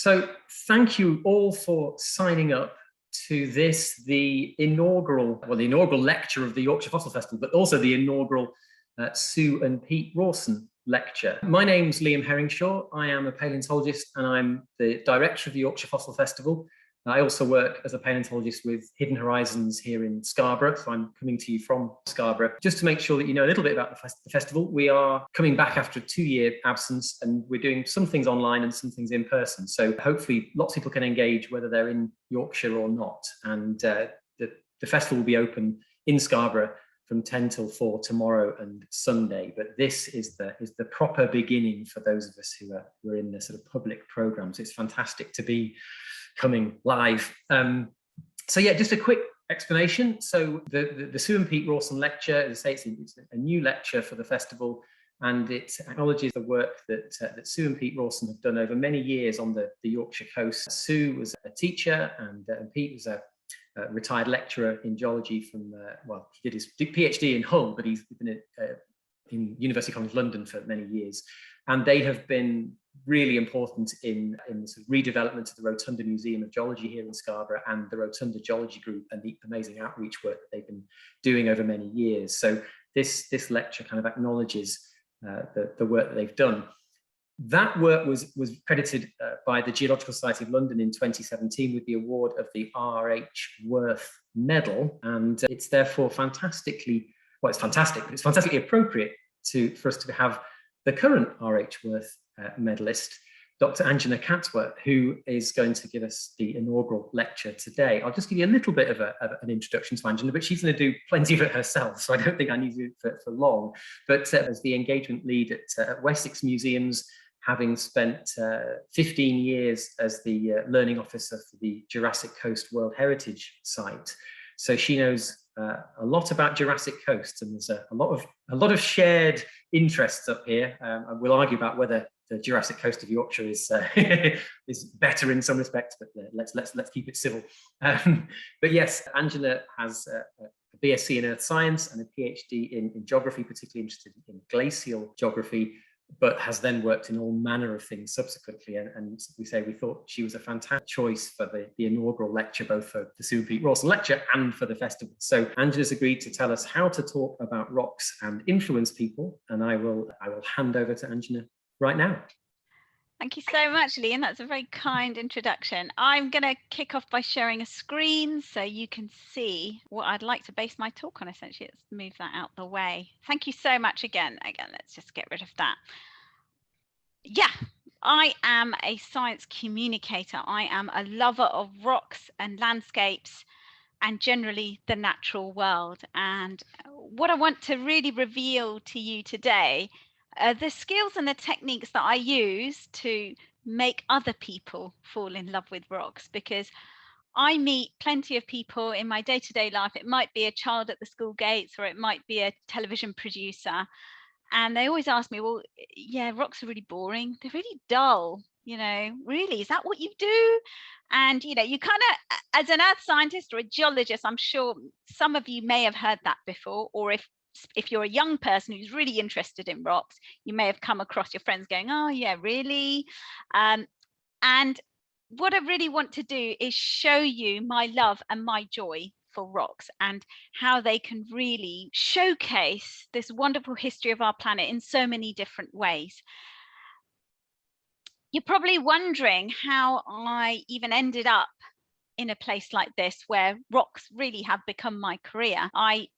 So thank you all for signing up to this, the inaugural lecture of the Yorkshire Fossil Festival, but also the inaugural Sue and Pete Rawson lecture. My name's Liam Herringshaw. I am a paleontologist and I'm the director of the Yorkshire Fossil Festival. I also work as a paleontologist with Hidden Horizons here in Scarborough, so I'm coming to you from Scarborough. Just to make sure that you know a little bit about the festival, we are coming back after a 2-year absence and we're doing some things online and some things in person. So hopefully lots of people can engage whether they're in Yorkshire or not. And the festival will be open in Scarborough from 10 till 4 tomorrow and Sunday. But this is the proper beginning for those of us who are in the sort of public programs. It's fantastic to be coming live. So yeah, just a quick explanation. So the Sue and Pete Rawson lecture, as I say, it's a new lecture for the festival, and it acknowledges the work that Sue and Pete Rawson have done over many years on the Yorkshire coast. Sue was a teacher and Pete was a retired lecturer in geology from, he did his PhD in Hull, but he's been in University College London for many years. And they have been really important in the sort of redevelopment of the Rotunda Museum of Geology here in Scarborough and the Rotunda Geology Group and the amazing outreach work that they've been doing over many years. So this lecture kind of acknowledges the work that they've done. That work was credited by the Geological Society of London in 2017 with the award of the R.H. Worth Medal, and it's therefore fantastically appropriate for us to have the current R.H. Worth medalist, Dr Anjana Khatwa, who is going to give us the inaugural lecture today. I'll just give you a little bit of an introduction to Anjana, but she's going to do plenty of it herself, so I don't think I need to do it for long. But as the engagement lead at Wessex Museums, having spent 15 years as the learning officer for the Jurassic Coast World Heritage Site, so she knows a lot about Jurassic Coast, and there's a lot of shared interests up here. And we'll argue about whether the Jurassic Coast of Yorkshire is is better in some respects, but let's keep it civil. But yes, Anjana has a BSc in Earth Science and a PhD in geography, particularly interested in glacial geography, but has then worked in all manner of things subsequently. And we thought she was a fantastic choice for the inaugural lecture, both for the Sue and Pete Rawson lecture and for the festival. So Angela's agreed to tell us how to talk about rocks and influence people. And I will hand over to Anjana right now. Thank you so much, Liam. That's a very kind introduction. I'm going to kick off by sharing a screen so you can see what I'd like to base my talk on, essentially. Let's move that out the way. Thank you so much again. Let's just get rid of that. Yeah, I am a science communicator. I am a lover of rocks and landscapes and generally the natural world. And what I want to really reveal to you today the skills and the techniques that I use to make other people fall in love with rocks, because I meet plenty of people in my day-to-day life. It might be a child at the school gates, or it might be a television producer. And they always ask me, well, yeah, rocks are really boring. They're really dull. Really, is that what you do? And, you kind of, as an earth scientist or a geologist, I'm sure some of you may have heard that before, or if you're a young person who's really interested in rocks, you may have come across your friends going, oh yeah, really? And what I really want to do is show you my love and my joy for rocks and how they can really showcase this wonderful history of our planet in so many different ways. You're probably wondering how I even ended up in a place like this where rocks really have become my career. I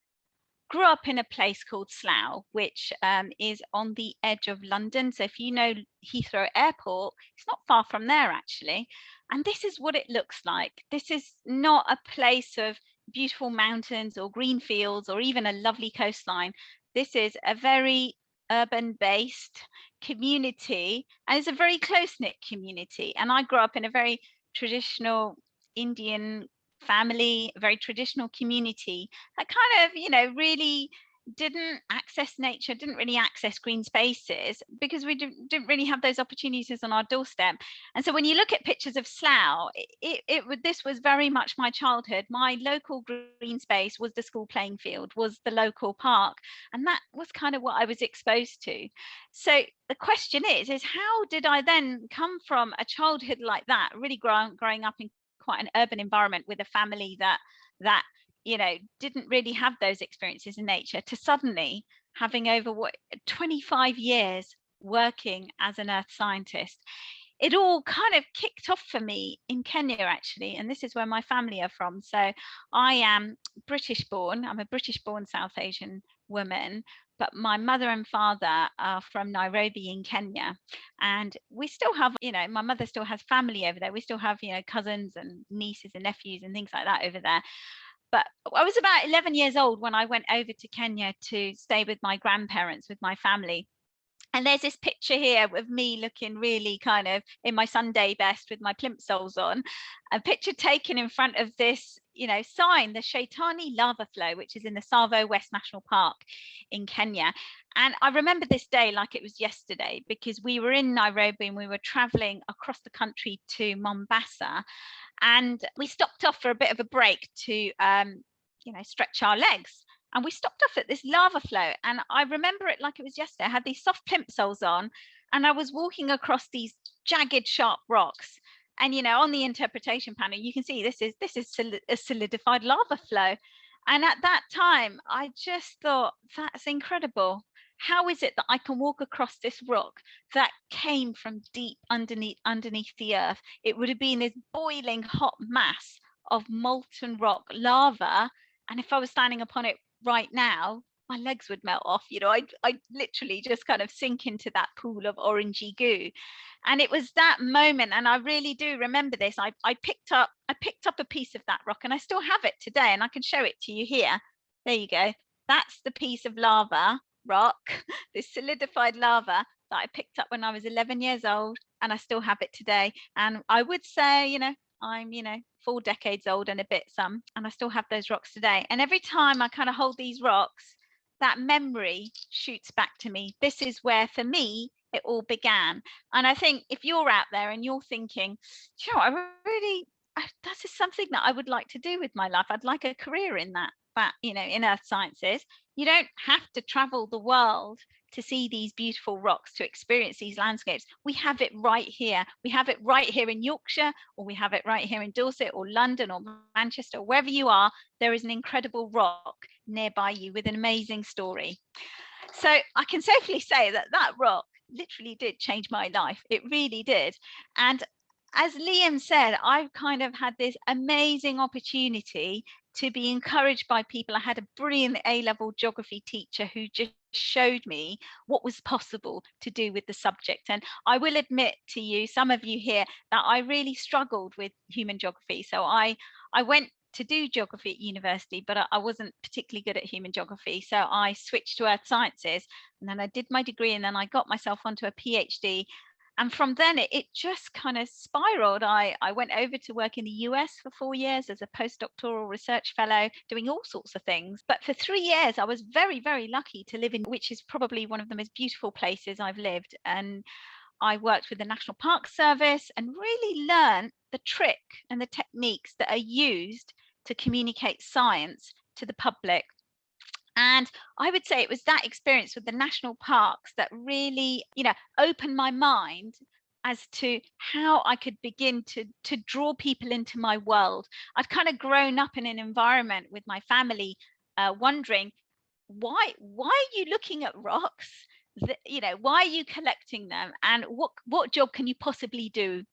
grew up in a place called Slough, which is on the edge of London. So if you know Heathrow Airport, it's not far from there actually. And this is what it looks like. This is not a place of beautiful mountains or green fields or even a lovely coastline. This is a very urban-based community, and it's a very close-knit community. And I grew up in a very traditional Indian family, a very traditional community that kind of, really didn't access nature, didn't really access green spaces because we didn't really have those opportunities on our doorstep. And so when you look at pictures of Slough, this was very much my childhood. My local green space was the school playing field, was the local park, and that was kind of what I was exposed to. So the question is how did I then come from a childhood like that, really growing up in quite an urban environment with a family that didn't really have those experiences in nature, to suddenly having over 25 years working as an earth scientist. It all kind of kicked off for me in Kenya, actually, and this is where my family are from. So I am British born. I'm a British born South Asian woman, but my mother and father are from Nairobi in Kenya, and we still have, my mother still has family over there. We still have, cousins and nieces and nephews and things like that over there. But I was about 11 years old when I went over to Kenya to stay with my grandparents, with my family. And there's this picture here of me looking really kind of in my Sunday best with my plimsolls on, a picture taken in front of this, sign, the Shaitani lava flow, which is in the Tsavo West National Park in Kenya. And I remember this day like it was yesterday, because we were in Nairobi and we were traveling across the country to Mombasa. And we stopped off for a bit of a break to, stretch our legs. And we stopped off at this lava flow. And I remember it like it was yesterday. I had these soft plimsolls on, and I was walking across these jagged, sharp rocks. And, on the interpretation panel, you can see this is a solidified lava flow. And at that time, I just thought, that's incredible. How is it that I can walk across this rock that came from deep underneath the earth? It would have been this boiling hot mass of molten rock lava. And if I was standing upon it right now, my legs would melt off. I'd literally just kind of sink into that pool of orangey goo. And it was that moment, and I really do remember this. I picked up a piece of that rock, and I still have it today, and I can show it to you here. There you go. That's the piece of lava rock, this solidified lava that I picked up when I was 11 years old, and I still have it today. And I would say, I'm 4 decades old and a bit some, and I still have those rocks today. And every time I kind of hold these rocks, that memory shoots back to me. This is where, for me, it all began. And I think if you're out there and you're thinking, this is something that I would like to do with my life. I'd like a career in that, in earth sciences. You don't have to travel the world to see these beautiful rocks, to experience these landscapes. We have it right here. We have it right here in Yorkshire, or we have it right here in Dorset or London or Manchester, wherever you are. There is an incredible rock nearby you with an amazing story. So I can safely say that rock literally did change my life. It really did. And as Liam said, I've kind of had this amazing opportunity to be encouraged by people. I had a brilliant A-level geography teacher who just showed me what was possible to do with the subject. And I will admit to you, some of you here, that I really struggled with human geography. So I went to do geography at university, but I wasn't particularly good at human geography. So I switched to earth sciences, and then I did my degree, and then I got myself onto a PhD. And from then it just kind of spiraled. I went over to work in the US for 4 years as a postdoctoral research fellow, doing all sorts of things. But for 3 years, I was very, very lucky to live in, which is probably one of the most beautiful places I've lived. And I worked with the National Park Service and really learned the trick and the techniques that are used to communicate science to the public. And I would say it was that experience with the national parks that really, opened my mind as to how I could begin to draw people into my world. I'd kind of grown up in an environment with my family, wondering why are you looking at rocks? Why are you collecting them? And what job can you possibly do,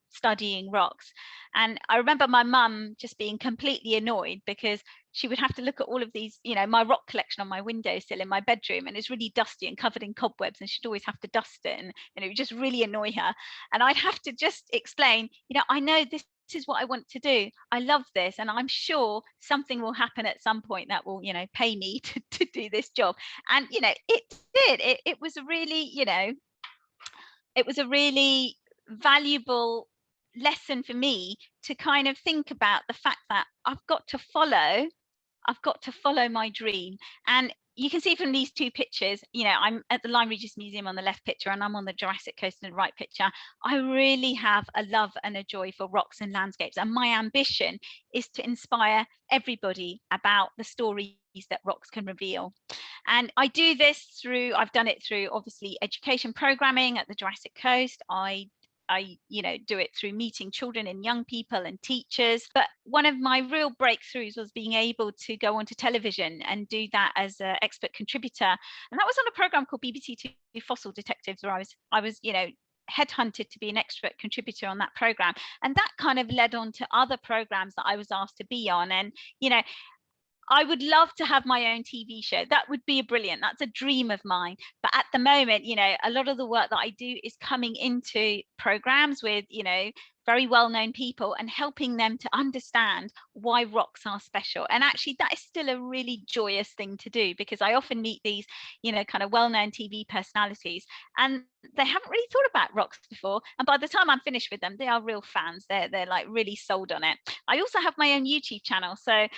studying rocks? And I remember my mum just being completely annoyed because she would have to look at all of these, my rock collection on my windowsill in my bedroom, and it's really dusty and covered in cobwebs, and she'd always have to dust it, and it would just really annoy her. And I'd have to just explain, I know this is what I want to do. I love this, and I'm sure something will happen at some point that will, pay me to do this job. And it did. It was a really, it was a really valuable lesson for me to kind of think about the fact that I've got to follow my dream. And you can see from these two pictures, you know, I'm at the Lyme Regis Museum on the left picture, and I'm on the Jurassic Coast in the right picture. I really have a love and a joy for rocks and landscapes, and my ambition is to inspire everybody about the stories that rocks can reveal. And I do this through, I've done it through obviously education programming at the Jurassic Coast. I do it through meeting children and young people and teachers. But one of my real breakthroughs was being able to go onto television and do that as an expert contributor. And that was on a program called BBC Two Fossil Detectives, where I was headhunted to be an expert contributor on that program. And that kind of led on to other programs that I was asked to be on. And, I would love to have my own TV show. That would be brilliant. That's a dream of mine. But at the moment, a lot of the work that I do is coming into programs with, very well-known people and helping them to understand why rocks are special. And actually, that is still a really joyous thing to do, because I often meet these, kind of well-known TV personalities, and they haven't really thought about rocks before. And by the time I'm finished with them, they are real fans. They're like really sold on it. I also have my own YouTube channel. So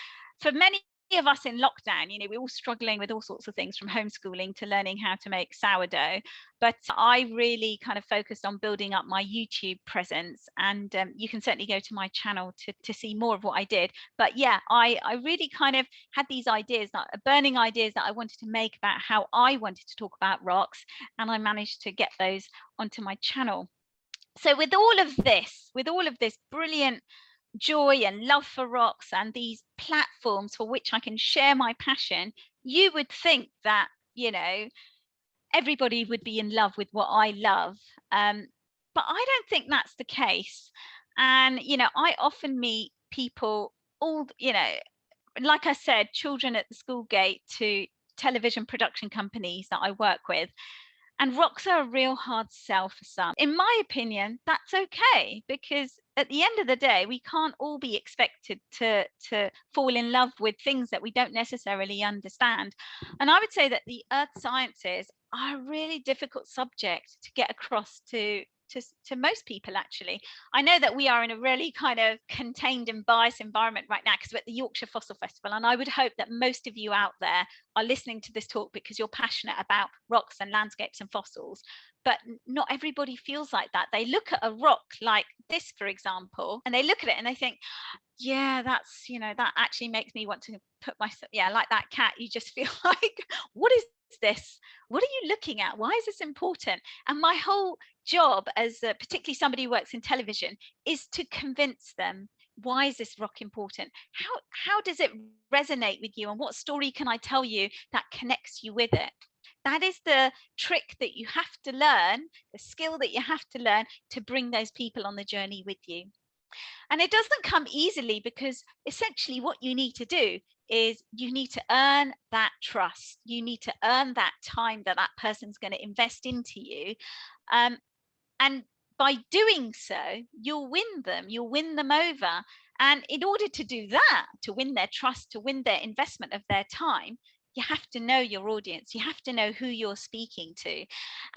for many of us in lockdown, we're all struggling with all sorts of things, from homeschooling to learning how to make sourdough. But I really kind of focused on building up my YouTube presence, and you can certainly go to my channel to see more of what I did. But yeah, I really kind of had these ideas, burning ideas that I wanted to make about how I wanted to talk about rocks, and I managed to get those onto my channel. So with all of this brilliant joy and love for rocks and these platforms for which I can share my passion, you would think that, everybody would be in love with what I love. But I don't think that's the case. And, I often meet people, like I said, children at the school gate to television production companies that I work with. And rocks are a real hard sell for some. In my opinion, that's okay, because at the end of the day, we can't all be expected to fall in love with things that we don't necessarily understand. And I would say that the earth sciences are a really difficult subject to get across to most people. Actually, I know that we are in a really kind of contained and biased environment right now because we're at the Yorkshire Fossil Festival, and I would hope that most of you out there are listening to this talk because you're passionate about rocks and landscapes and fossils. But not everybody feels like that. They look at a rock like this, for example, and they look at it and they think, yeah, that's, that actually makes me want to put myself, like that cat, you just feel like, what is this? What are you looking at? Why is this important? And my whole job as particularly somebody who works in television is to convince them, why is this rock important? How does it resonate with you? And what story can I tell you that connects you with it? That is the trick that you have to learn, the skill that you have to learn to bring those people on the journey with you. And it doesn't come easily, because essentially what you need to do is you need to earn that trust. You need to earn that time that that person's going to invest into you. And by doing so, you'll win them over. And in order to do that, to win their trust, to win their investment of their time, you have to know your audience. You have to know who you're speaking to.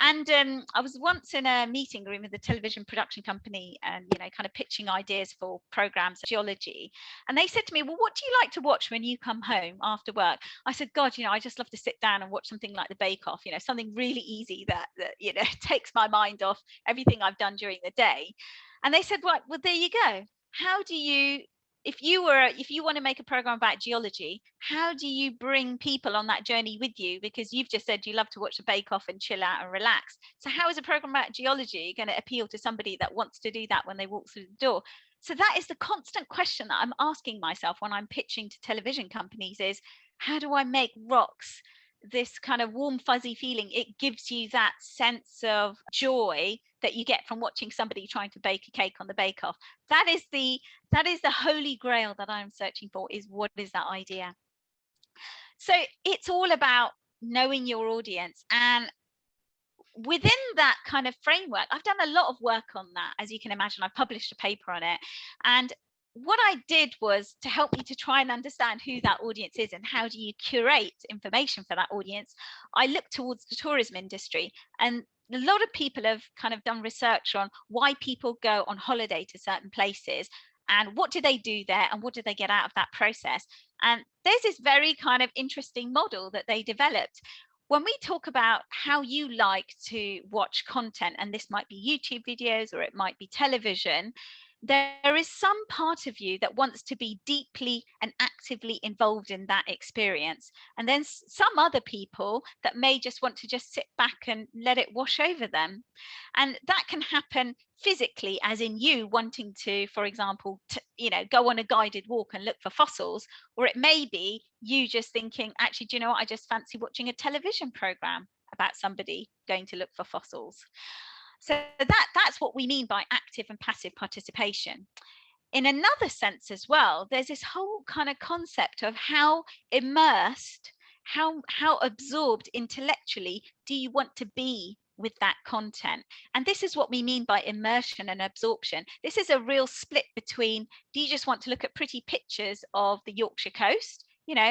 And I was once in a meeting room with a television production company, and kind of pitching ideas for programs, geology. And they said to me, well, what do you like to watch when you come home after work? I said, God, I just love to sit down and watch something like the Bake Off, something really easy that takes my mind off everything I've done during the day. And they said, well, there you go. How do you, if you want to make a program about geology, how do you bring people on that journey with you? Because you've just said you love to watch the Bake Off and chill out and relax. So how is a program about geology going to appeal to somebody that wants to do that when they walk through the door? So that is the constant question that I'm asking myself when I'm pitching to television companies, is how do I make rocks this kind of warm, fuzzy feeling? It gives you that sense of joy that you get from watching somebody trying to bake a cake on the Bake Off. That is the holy grail that I'm searching for, is what is that idea? So it's all about knowing your audience. And within that kind of framework, I've done a lot of work on that. As you can imagine, I published a paper on it. And what I did was, to help me to try and understand who that audience is and how do you curate information for that audience, I looked towards the tourism industry. And a lot of people have kind of done research on why people go on holiday to certain places. and what do they do there, and what do they get out of that process. And there's this very kind of interesting model that they developed. When we talk about how you like to watch content, and this might be YouTube videos or it might be television, there is some part of you that wants to be deeply and actively involved in that experience. And then some other people that may just want to just sit back and let it wash over them. And that can happen physically, as in you wanting to, for example, go on a guided walk and look for fossils. Or it may be you just thinking, actually, do you know what? I just fancy watching a television program about somebody going to look for fossils. So that's what we mean by active and passive participation. In another sense as well, there's this whole kind of concept of how immersed, how absorbed intellectually do you want to be with that content. And this is what we mean by immersion and absorption. This is a real split between, do you just want to look at pretty pictures of the Yorkshire coast,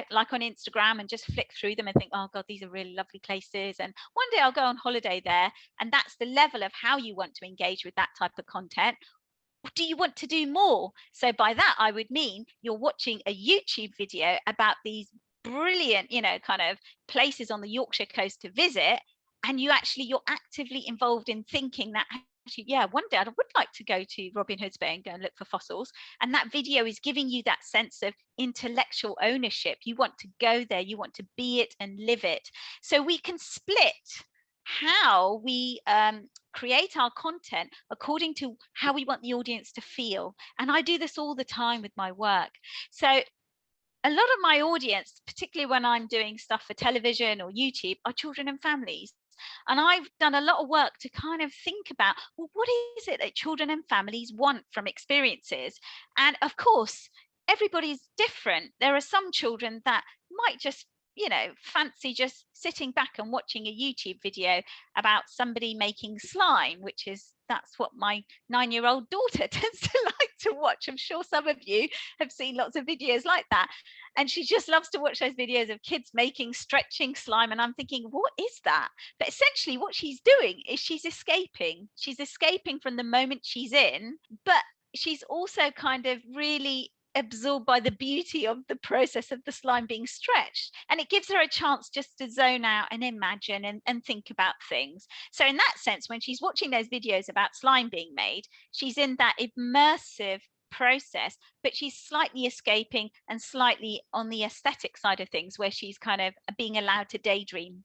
like on Instagram, and just flick through them and think, oh God, these are really lovely places, and one day I'll go on holiday there. And that's the level of how you want to engage with that type of content. Or do you want to do more? So by that, I would mean you're watching a YouTube video about these brilliant, kind of places on the Yorkshire coast to visit. And you're actively involved in thinking that, actually, yeah, one day I would like to go to Robin Hood's Bay and go and look for fossils. And that video is giving you that sense of intellectual ownership. You want to go there, you want to be it and live it. So we can split how we create our content according to how we want the audience to feel. And I do this all the time with my work. So a lot of my audience, particularly when I'm doing stuff for television or YouTube, are children and families. And I've done a lot of work to kind of think about, well, what is it that children and families want from experiences? And of course, everybody's different. There are some children that might just fancy just sitting back and watching a YouTube video about somebody making slime, that's what my 9-year-old daughter tends to like to watch. I'm sure some of you have seen lots of videos like that. And she just loves to watch those videos of kids making stretching slime. And I'm thinking, what is that? But essentially what she's doing is she's escaping. She's escaping from the moment she's in, but she's also kind of really absorbed by the beauty of the process of the slime being stretched. And it gives her a chance just to zone out and imagine and think about things. So in that sense, when she's watching those videos about slime being made, she's in that immersive process, but she's slightly escaping and slightly on the aesthetic side of things, where she's kind of being allowed to daydream.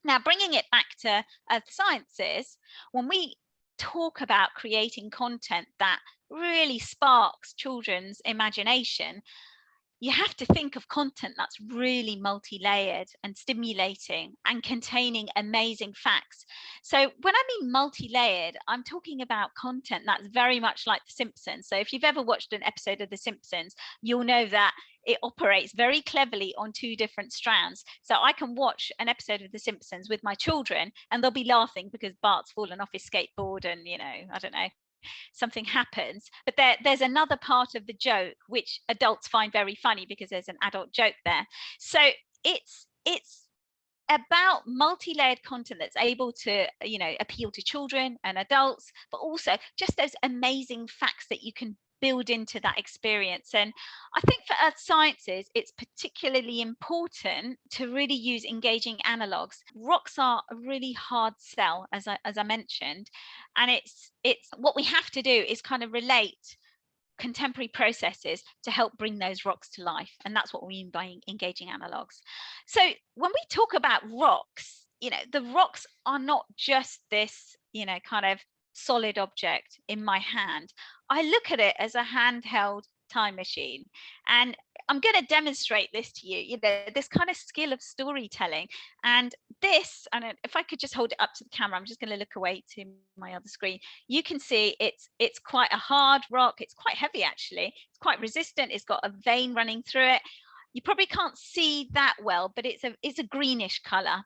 Now, bringing it back to earth sciences, when we talk about creating content that really sparks children's imagination, you have to think of content that's really multi-layered and stimulating and containing amazing facts. So when I mean multi-layered, I'm talking about content that's very much like The Simpsons. So if you've ever watched an episode of The Simpsons, you'll know that it operates very cleverly on two different strands. So I can watch an episode of The Simpsons with my children and they'll be laughing because Bart's fallen off his skateboard and, I don't know, something happens, but there's another part of the joke which adults find very funny because there's an adult joke there. So it's about multi-layered content that's able to appeal to children and adults, but also just those amazing facts that you can build into that experience. And I think for earth sciences, it's particularly important to really use engaging analogues. Rocks are a really hard sell, as I mentioned, and it's what we have to do is kind of relate contemporary processes to help bring those rocks to life. And that's what we mean by engaging analogues. So when we talk about rocks, the rocks are not just this, kind of solid object in my hand. I look at it as a handheld time machine. And I'm going to demonstrate this to you, this kind of skill of storytelling. And this, and if I could just hold it up to the camera, I'm just going to look away to my other screen. You can see it's quite a hard rock. It's quite heavy, actually. It's quite resistant. It's got a vein running through it. You probably can't see that well, but it's a greenish color.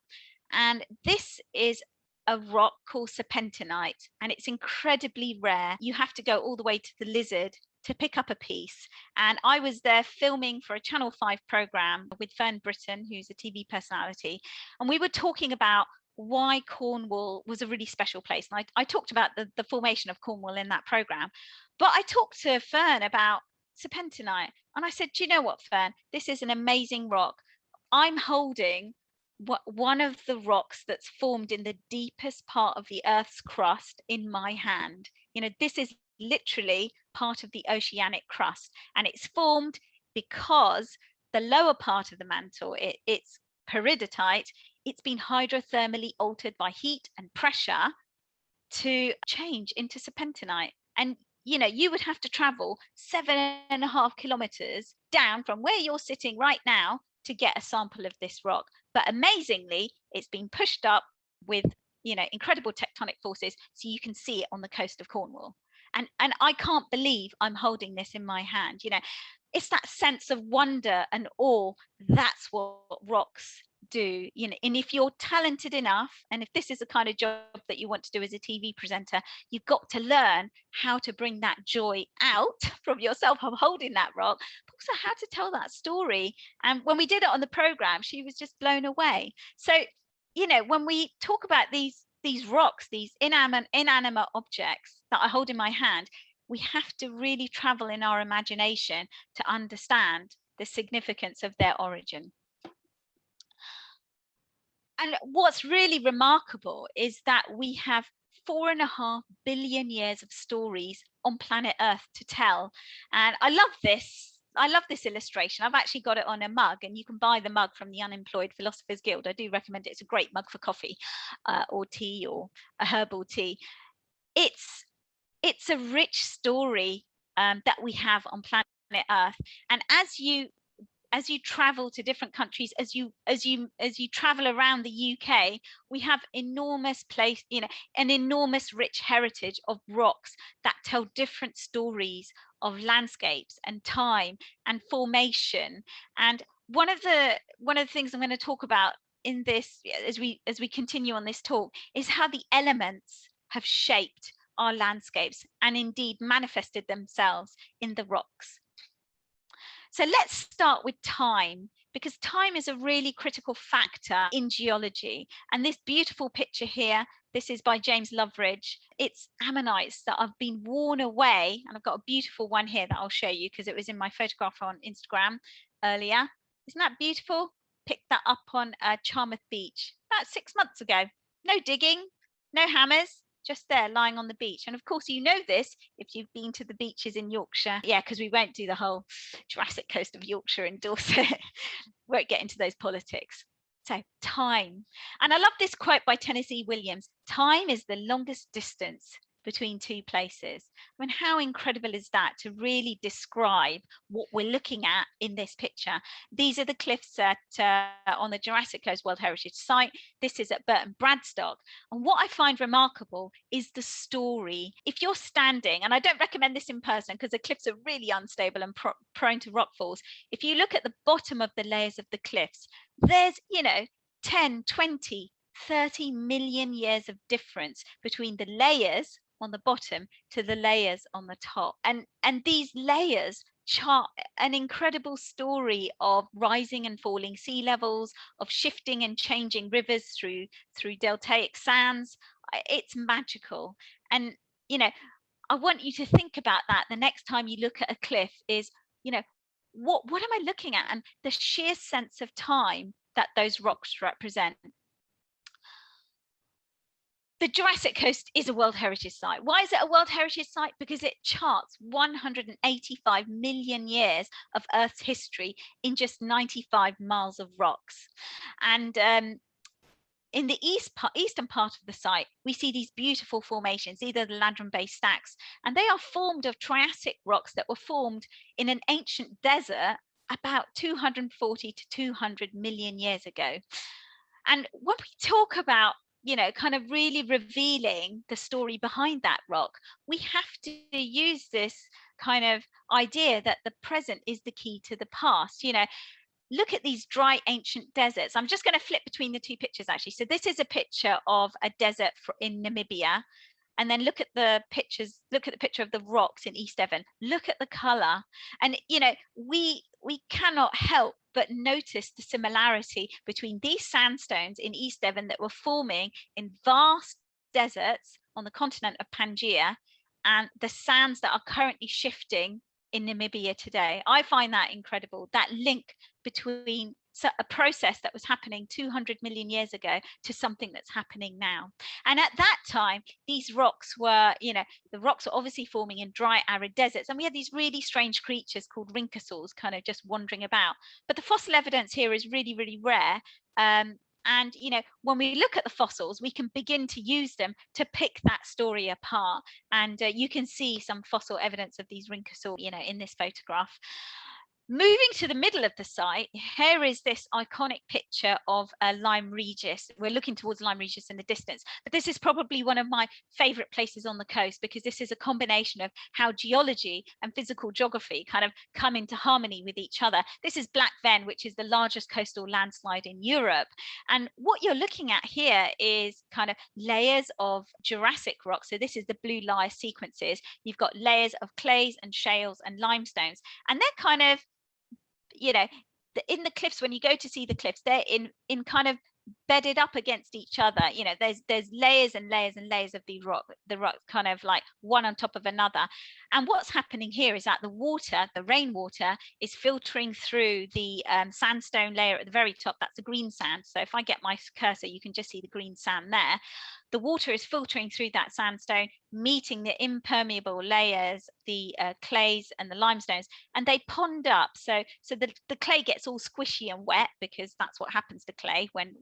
And this is a rock called serpentinite, and it's incredibly rare. You have to go all the way to the Lizard to pick up a piece. And I was there filming for a Channel 5 program with Fern Britton, who's a TV personality, and we were talking about why Cornwall was a really special place. And I talked about the formation of Cornwall in that program, but I talked to Fern about serpentinite, and I said, do you know what, Fern, this is an amazing rock. I'm holding one of the rocks that's formed in the deepest part of the Earth's crust in my hand. You know, this is literally part of the oceanic crust, and it's formed because the lower part of the mantle, it's peridotite, it's been hydrothermally altered by heat and pressure to change into serpentinite. And you know, you would have to travel 7.5 kilometers down from where you're sitting right now to get a sample of this rock. But amazingly, it's been pushed up with, you know, incredible tectonic forces, so you can see it on the coast of Cornwall. And I can't believe I'm holding this in my hand. You know, it's that sense of wonder and awe. That's what rocks do, you know. And if you're talented enough, and if this is the kind of job that you want to do as a TV presenter, you've got to learn how to bring that joy out from yourself of holding that rock, but also how to tell that story. And when we did it on the program, she was just blown away. So, you know, when we talk about these rocks, these inanimate objects that I hold in my hand, we have to really travel in our imagination to understand the significance of their origin. And what's really remarkable is that we have 4.5 billion years of stories on planet Earth to tell. And I love this. I love this illustration. I've actually got it on a mug, and you can buy the mug from the Unemployed Philosophers Guild. I do recommend it. It's a great mug for coffee or tea, or a herbal tea. It's a rich story that we have on planet Earth. And as you travel to different countries, as you travel around the UK, we have enormous place, you know, an enormous rich heritage of rocks that tell different stories of landscapes and time and formation. And one of the things I'm going to talk about in this, as we continue on this talk, is how the elements have shaped our landscapes and indeed manifested themselves in the rocks. So let's start with time, because time is a really critical factor in geology. And this beautiful picture here, this is by James Loveridge. It's ammonites that have been worn away. And I've got a beautiful one here that I'll show you because it was in my photograph on Instagram earlier. Isn't that beautiful? Picked that up on Charmouth Beach about 6 months ago. No digging, no hammers, just there lying on the beach. And of course, you know this if you've been to the beaches in Yorkshire. Yeah, because we won't do the whole Jurassic Coast of Yorkshire and Dorset. Won't get into those politics. So time. And I love this quote by Tennessee Williams: time is the longest distance between two places. I mean, how incredible is that to really describe what we're looking at in this picture? These are the cliffs at on the Jurassic Coast World Heritage Site. This is at Burton Bradstock. And what I find remarkable is the story. If you're standing, and I don't recommend this in person because the cliffs are really unstable and prone to rockfalls. If you look at the bottom of the layers of the cliffs, there's, you know, 10, 20, 30 million years of difference between the layers on the bottom to the layers on the top. And these layers chart an incredible story of rising and falling sea levels, of shifting and changing rivers through deltaic sands. It's magical. And, you know, I want you to think about that the next time you look at a cliff is, you know, what am I looking at? And the sheer sense of time that those rocks represent. The Jurassic Coast is a World Heritage Site. Why is it a World Heritage Site? Because it charts 185 million years of Earth's history in just 95 miles of rocks. And in the eastern part of the site, we see these beautiful formations, either the Landrum Bay stacks, and they are formed of Triassic rocks that were formed in an ancient desert about 240 to 200 million years ago. And when we talk about, you know, kind of really revealing the story behind that rock, we have to use this kind of idea that the present is the key to the past. You know, look at these dry ancient deserts. I'm just going to flip between the two pictures actually. So this is a picture of a desert in Namibia. And then look at the pictures, look at the picture of the rocks in East Devon. Look at the color. And, you know, we cannot help but notice the similarity between these sandstones in East Devon that were forming in vast deserts on the continent of Pangaea and the sands that are currently shifting in Namibia today. I find that incredible, that link between a process that was happening 200 million years ago to something that's happening now. And at that time, these rocks were, the rocks were obviously forming in dry, arid deserts. And we had these really strange creatures called rhynchosaurs kind of just wandering about. But the fossil evidence here is really, really rare. And, when we look at the fossils, we can begin to use them to pick that story apart. And you can see some fossil evidence of these rhynchosaurs, in this photograph. Moving to the middle of the site, here is this iconic picture of Lyme Regis. We're looking towards Lyme Regis in the distance, but this is probably one of my favorite places on the coast because this is a combination of how geology and physical geography kind of come into harmony with each other. This is Black Fen, which is the largest coastal landslide in Europe. And what you're looking at here is kind of layers of Jurassic rock. So this is the blue layer sequences. You've got layers of clays and shales and limestones, and they're kind of, in the cliffs, when you go to see the cliffs, they're in kind of bedded up against each other. There's layers and layers and layers of the rock kind of like one on top of another. And what's happening here is that the rainwater is filtering through the sandstone layer at the very top. That's the green sand. So if I get my cursor, you can just see the green sand there. The water is filtering through that sandstone, meeting the impermeable layers, the clays and the limestones, and they pond up. So the clay gets all squishy and wet because that's what happens to clay when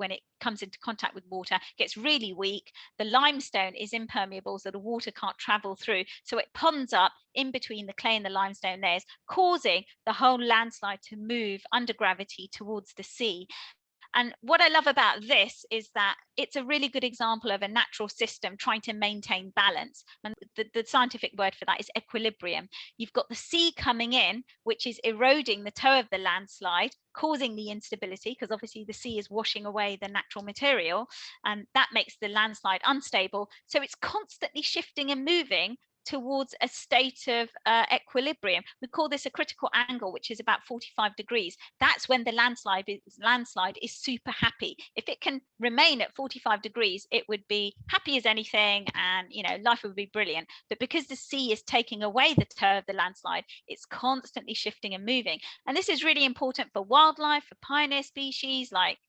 it comes into contact with water. It gets really weak. The limestone is impermeable, so the water can't travel through. So it ponds up in between the clay and the limestone layers, causing the whole landslide to move under gravity towards the sea. And what I love about this is that it's a really good example of a natural system trying to maintain balance. And the scientific word for that is equilibrium. You've got the sea coming in, which is eroding the toe of the landslide, causing the instability, because obviously the sea is washing away the natural material, and that makes the landslide unstable. So it's constantly shifting and moving towards a state of equilibrium. We call this a critical angle, which is about 45 degrees. That's when the landslide is super happy. If it can remain at 45 degrees, it would be happy as anything, and life would be brilliant. But because the sea is taking away the toe of the landslide, it's constantly shifting and moving. And this is really important for wildlife, for pioneer species like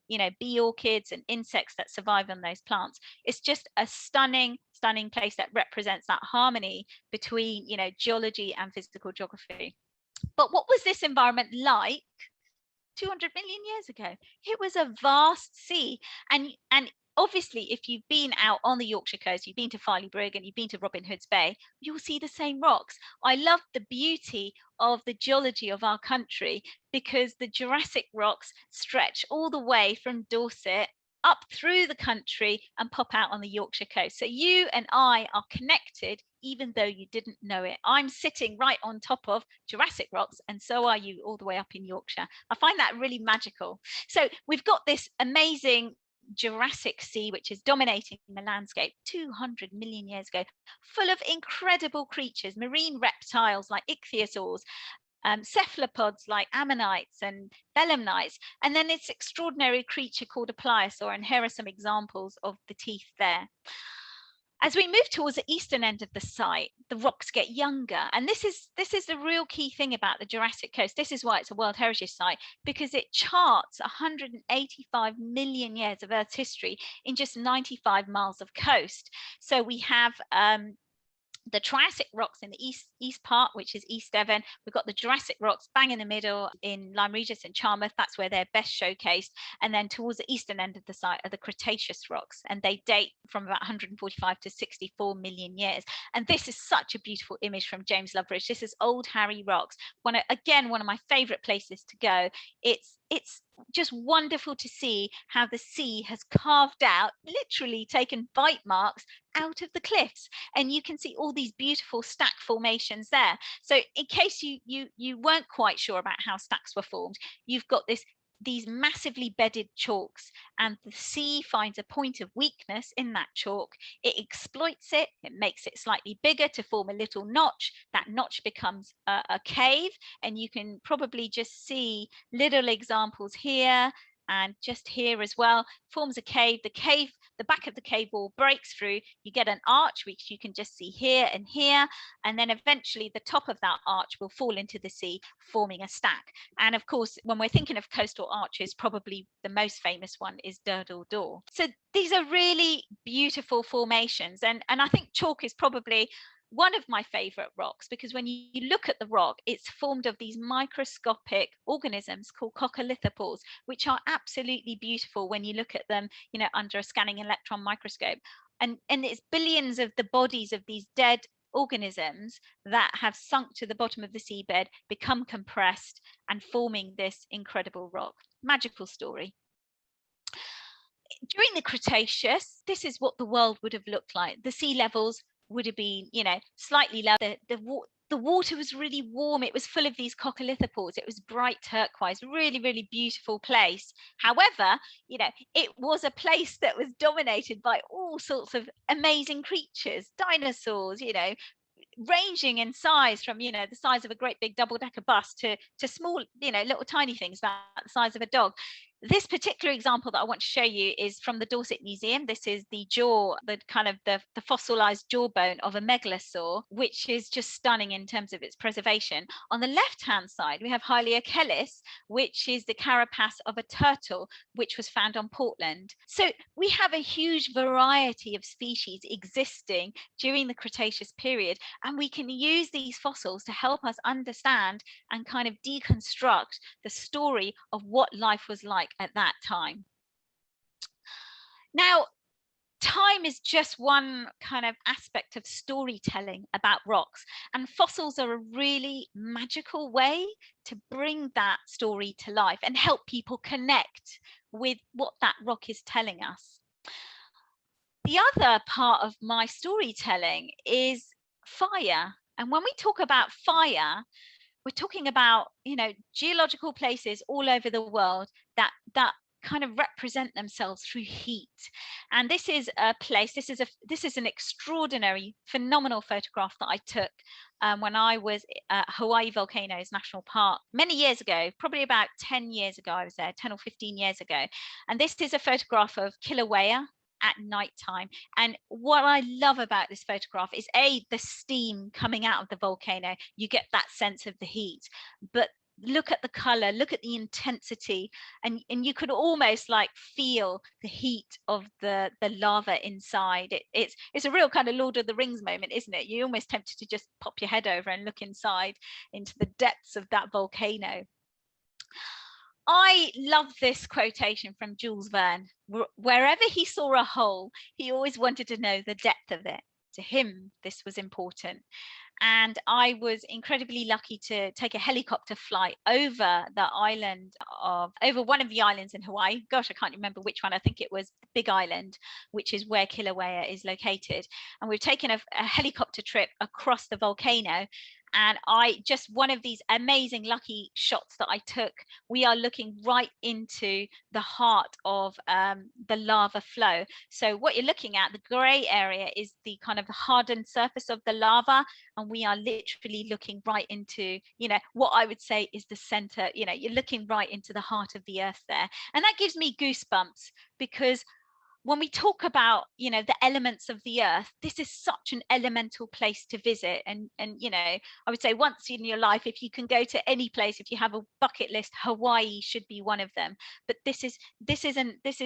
bee orchids and insects that survive on those plants. It's just a stunning place that represents that harmony between geology and physical geography. But what was this environment like 200 million years ago? It was a vast sea, and obviously, if you've been out on the Yorkshire coast, you've been to Farley Brig and you've been to Robin Hood's Bay, you'll see the same rocks. I love the beauty of the geology of our country because the Jurassic rocks stretch all the way from Dorset up through the country and pop out on the Yorkshire coast. So you and I are connected, even though you didn't know it. I'm sitting right on top of Jurassic rocks, and so are you, all the way up in Yorkshire. I find that really magical. So we've got this amazing Jurassic Sea, which is dominating the landscape 200 million years ago, full of incredible creatures, marine reptiles like ichthyosaurs, cephalopods like ammonites and belemnites, and then this extraordinary creature called a pliosaur, and here are some examples of the teeth there. As we move towards the eastern end of the site, the rocks get younger, and this is the real key thing about the Jurassic Coast. This is why it's a World Heritage Site, because it charts 185 million years of Earth's history in just 95 miles of coast. So we have the Triassic rocks in the east part, which is East Devon. We've got the Jurassic rocks bang in the middle in Lyme Regis and Charmouth. That's where they're best showcased. And then towards the eastern end of the site are the Cretaceous rocks, and they date from about 145 to 64 million years. And this is such a beautiful image from James Loveridge. This is Old Harry Rocks. One of my favorite places to go. It's just wonderful to see how the sea has carved out, literally taken bite marks out of the cliffs, and you can see all these beautiful stack formations there. So in case you weren't quite sure about how stacks were formed, you've got this these massively bedded chalks, and the sea finds a point of weakness in that chalk. It exploits it, it makes it slightly bigger to form a little notch. That notch becomes a cave, and you can probably just see little examples here and just here as well. Forms a cave. The back of the cave wall breaks through. You get an arch, which you can just see here and here, and then eventually the top of that arch will fall into the sea, forming a stack. And of course, when we're thinking of coastal arches, probably the most famous one is Durdle Door. So these are really beautiful formations, and I think chalk is probably one of my favorite rocks, because when you look at the rock, it's formed of these microscopic organisms called coccolithophores, which are absolutely beautiful when you look at them, you know, under a scanning electron microscope. And it's billions of the bodies of these dead organisms that have sunk to the bottom of the seabed, become compressed, and forming this incredible rock. Magical story. During the Cretaceous, this is what the world would have looked like. The sea levels would have been, you know, slightly lower. The water was really warm. It was full of these coccolithophores. It was bright turquoise, really, really beautiful place. However, you know, it was a place that was dominated by all sorts of amazing creatures, dinosaurs, you know, ranging in size from, you know, the size of a great big double-decker bus to small, you know, little tiny things about the size of a dog. This particular example that I want to show you is from the Dorset Museum. This is the jaw, the kind of the fossilized jawbone of a megalosaur, which is just stunning in terms of its preservation. On the left-hand side, we have Hyliochelys, which is the carapace of a turtle, which was found on Portland. So we have a huge variety of species existing during the Cretaceous period, and we can use these fossils to help us understand and kind of deconstruct the story of what life was like at that time. Now, time is just one kind of aspect of storytelling about rocks, and fossils are a really magical way to bring that story to life and help people connect with what that rock is telling us. The other part of my storytelling is fire. And when we talk about fire, we're talking about, you know, geological places all over the world that kind of represent themselves through heat. And this is a place, this is an extraordinary, phenomenal photograph that I took when I was at Hawaii Volcanoes National Park many years ago, probably about 10 years ago. I was there 10 or 15 years ago. And this is a photograph of Kilauea at nighttime. And what I love about this photograph is the steam coming out of the volcano. You get that sense of the heat, but look at the color, look at the intensity, and you could almost like feel the heat of the lava inside. It's a real kind of Lord of the Rings moment, isn't it? You're almost tempted to just pop your head over and look inside into the depths of that volcano. I love this quotation from Jules Verne. Wherever he saw a hole, he always wanted to know the depth of it. To him, this was important. And I was incredibly lucky to take a helicopter flight over over one of the islands in Hawaii. Gosh, I can't remember which one. I think it was Big Island, which is where Kilauea is located. And we've taken a helicopter trip across the volcano. And one of these amazing lucky shots that I took, we are looking right into the heart of the lava flow. So what you're looking at, the gray area, is the kind of hardened surface of the lava. And we are literally looking right into, you know, what I would say is the center. You know, you're looking right into the heart of the earth there. And that gives me goosebumps, because when we talk about, you know, the elements of the earth, this is such an elemental place to visit. And you know, I would say once in your life, if you can go to any place, if you have a bucket list, Hawaii should be one of them. But this is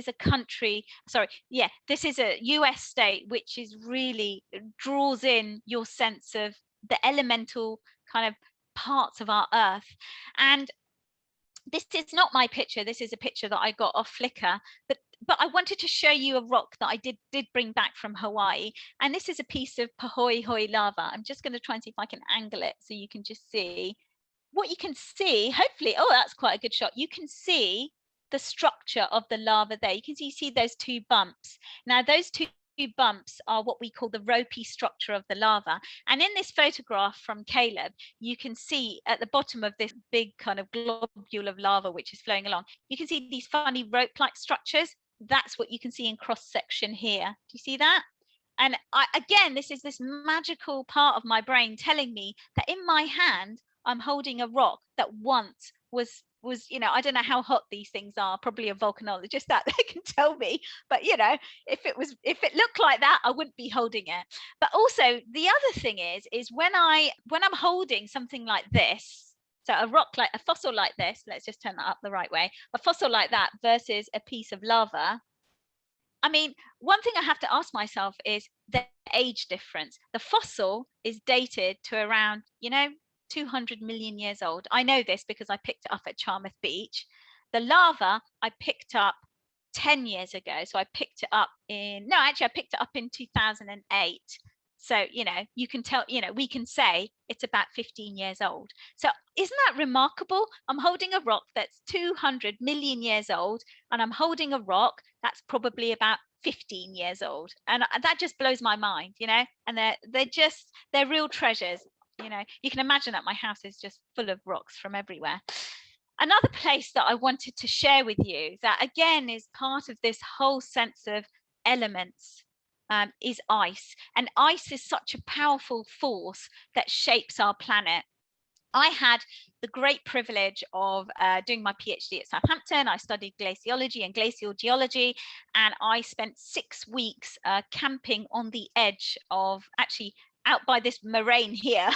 a country, sorry, yeah, this is a US state which is really draws in your sense of the elemental kind of parts of our earth. And this is not my picture. This is a picture that I got off Flickr, but I wanted to show you a rock that I did bring back from Hawaii. And this is a piece of Pahoehoe lava. I'm just going to try and see if I can angle it so you can just see what you can see. Hopefully, oh, that's quite a good shot. You can see the structure of the lava there. You can see those two bumps. Now, those two bumps are what we call the ropey structure of the lava. And in this photograph from Caleb, you can see at the bottom of this big kind of globule of lava which is flowing along, you can see these funny rope-like structures. That's what you can see in cross section here. Do you see that? And again, this is this magical part of my brain telling me that in my hand, I'm holding a rock that once was, you know, I don't know how hot these things are, probably a volcanologist that they can tell me, but you know, if it looked like that, I wouldn't be holding it. But also the other thing is when I'm holding something like this, so a rock, like a fossil like this, let's just turn that up the right way, a fossil like that versus a piece of lava, I mean, one thing I have to ask myself is the age difference. The fossil is dated to around, you know, 200 million years old. I know this because I picked it up at Charmouth Beach. The lava I picked up 10 years ago. So I picked it up I picked it up in 2008. So, you know, you can tell, you know, we can say it's about 15 years old. So isn't that remarkable? I'm holding a rock that's 200 million years old, and I'm holding a rock that's probably about 15 years old. And that just blows my mind, you know, and they're real treasures. You know, you can imagine that my house is just full of rocks from everywhere. Another place that I wanted to share with you that again is part of this whole sense of elements is ice. And ice is such a powerful force that shapes our planet. I had the great privilege of doing my PhD at Southampton. I studied glaciology and glacial geology, and I spent 6 weeks camping on the edge of, actually out by this moraine here.